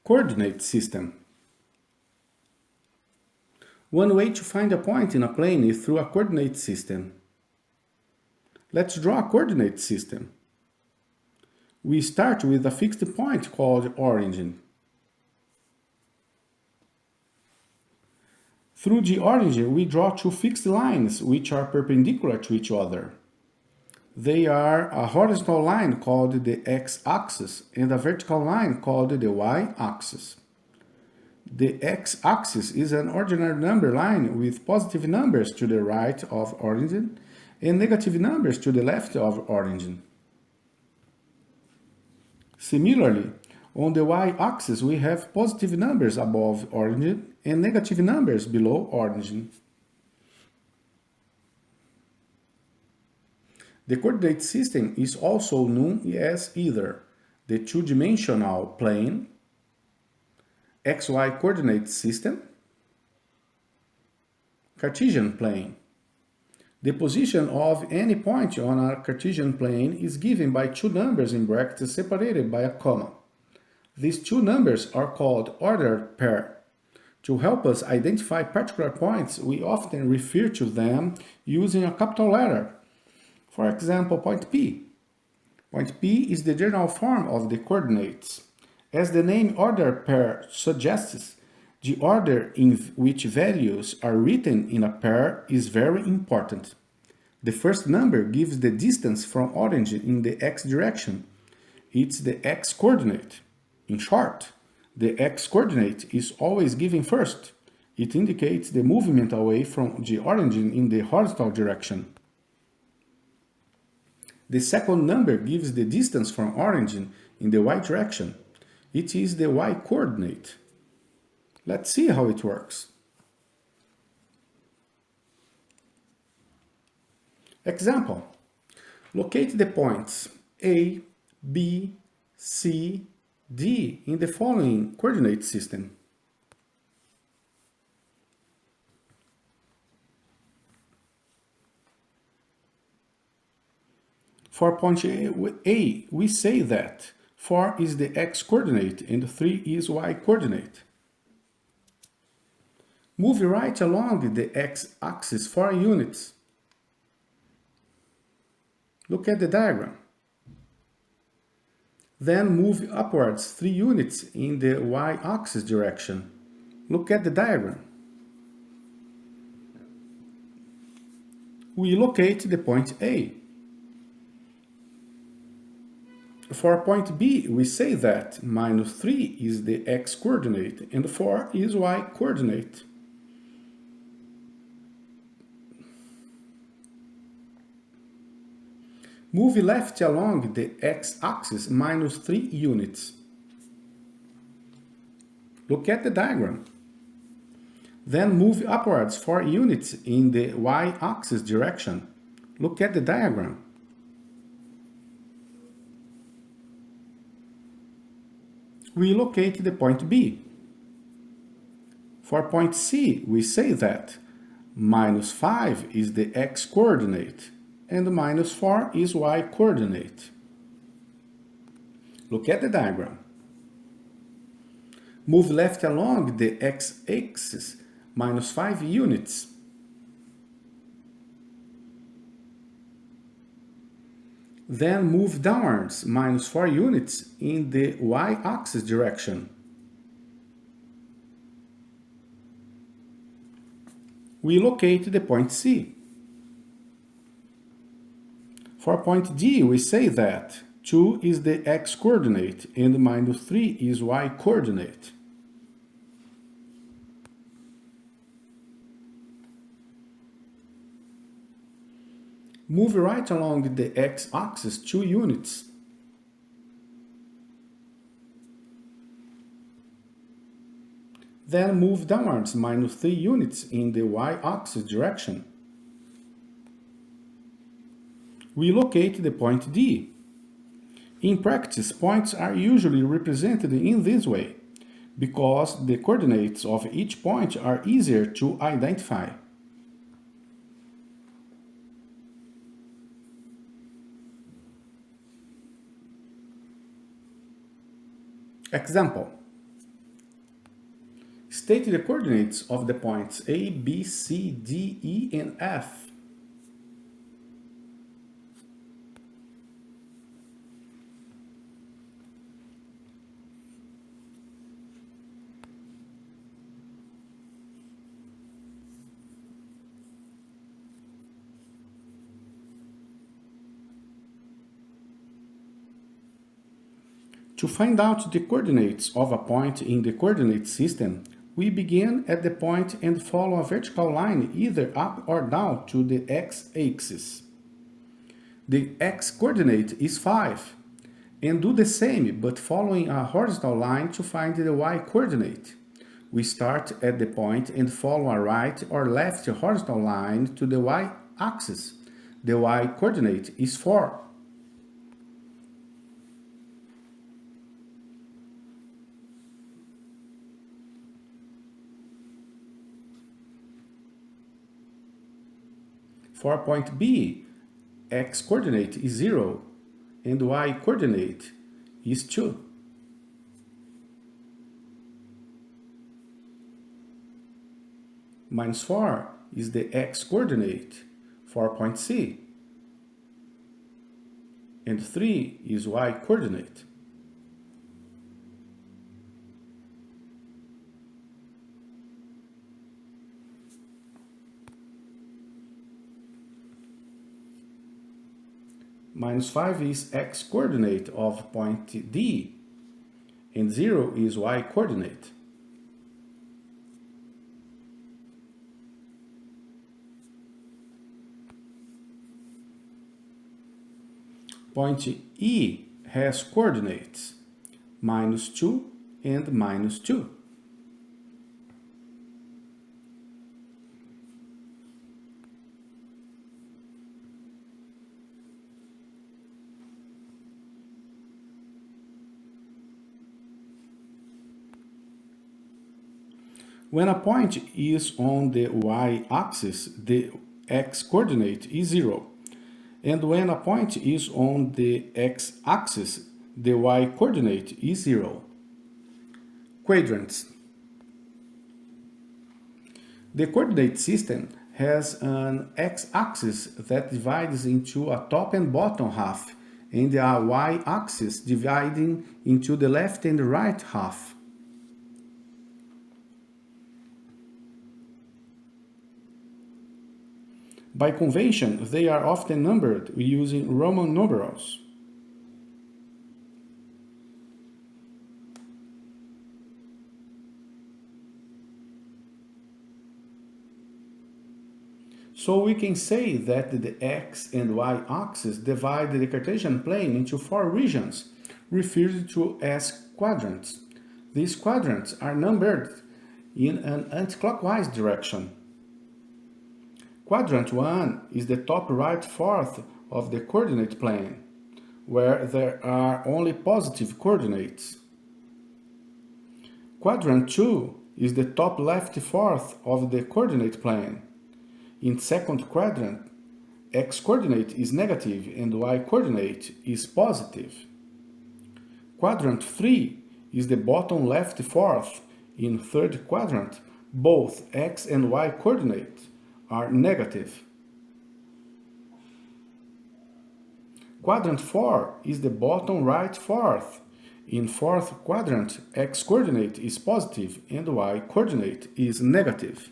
Coordinate system. One way to find a point in a plane is through a coordinate system. Let's draw a coordinate system. We start with a fixed point called origin. Through the origin, we draw two fixed lines which are perpendicular to each other. They are a horizontal line called the x-axis and a vertical line called the y-axis. The x-axis is an ordinary number line with positive numbers to the right of origin and negative numbers to the left of origin. Similarly, on the y-axis we have positive numbers above origin and negative numbers below origin. The coordinate system is also known as either the two-dimensional plane, XY coordinate system, Cartesian plane. The position of any point on a Cartesian plane is given by two numbers in brackets separated by a comma. These two numbers are called ordered pair. To help us identify particular points, we often refer to them using a capital letter. For example, point P. Point P is the general form of the coordinates. As the name ordered pair suggests, the order in which values are written in a pair is very important. The first number gives the distance from origin in the x direction. It's the x-coordinate. In short, the x-coordinate is always given first. It indicates the movement away from the origin in the horizontal direction. The second number gives the distance from origin in the y direction. It is the y-coordinate. Let's see how it works. Example. Locate the points A, B, C, D in the following coordinate system. For point A, we say that 4 is the x-coordinate and 3 is y-coordinate. Move right along the x-axis 4 units. Look at the diagram. Then move upwards 3 units in the y-axis direction. Look at the diagram. We locate the point A. For point B, we say that -3 is the x-coordinate and 4 is y-coordinate. Move left along the x-axis -3 units. Look at the diagram. Then move upwards 4 units in the y-axis direction. Look at the diagram. We locate the point B. For point C, we say that -5 is the x-coordinate and -4 is y-coordinate. Look at the diagram. Move left along the x-axis -5 units. Then move downwards -4 units in the y-axis direction. We locate the point C. For point D, we say that 2 is the x-coordinate and -3 is y-coordinate. Move right along the x-axis 2 units. Then move downwards -3 units in the y-axis direction. We locate the point D. In practice, points are usually represented in this way, because the coordinates of each point are easier to identify. Example. State the coordinates of the points A, B, C, D, E, and F. To find out the coordinates of a point in the coordinate system, we begin at the point and follow a vertical line either up or down to the x-axis. The x-coordinate is 5, and do the same but following a horizontal line to find the y-coordinate. We start at the point and follow a right or left horizontal line to the y-axis. The y-coordinate is 4. For point B, x-coordinate is 0 and y-coordinate is 2. Minus 4 is the x-coordinate for point C, and 3 is y-coordinate. Minus 5 is x-coordinate of point D, and 0 is y-coordinate. Point E has coordinates minus 2 and minus 2. When a point is on the y-axis, the x-coordinate is 0. And when a point is on the x-axis, the y-coordinate is 0. Quadrants. The coordinate system has an x-axis that divides into a top and bottom half, and a y-axis dividing into the left and right half. By convention, they are often numbered using Roman numerals. So we can say that the x and y axis divide the Cartesian plane into 4 regions, referred to as quadrants. These quadrants are numbered in an anticlockwise direction. Quadrant 1 is the top right fourth of the coordinate plane, where there are only positive coordinates. Quadrant 2 is the top left fourth of the coordinate plane. In second quadrant, x-coordinate is negative and y-coordinate is positive. Quadrant 3 is the bottom left fourth. In third quadrant, both x and y coordinates are negative. Quadrant 4 is the bottom right fourth. In fourth quadrant, x-coordinate is positive and y-coordinate is negative.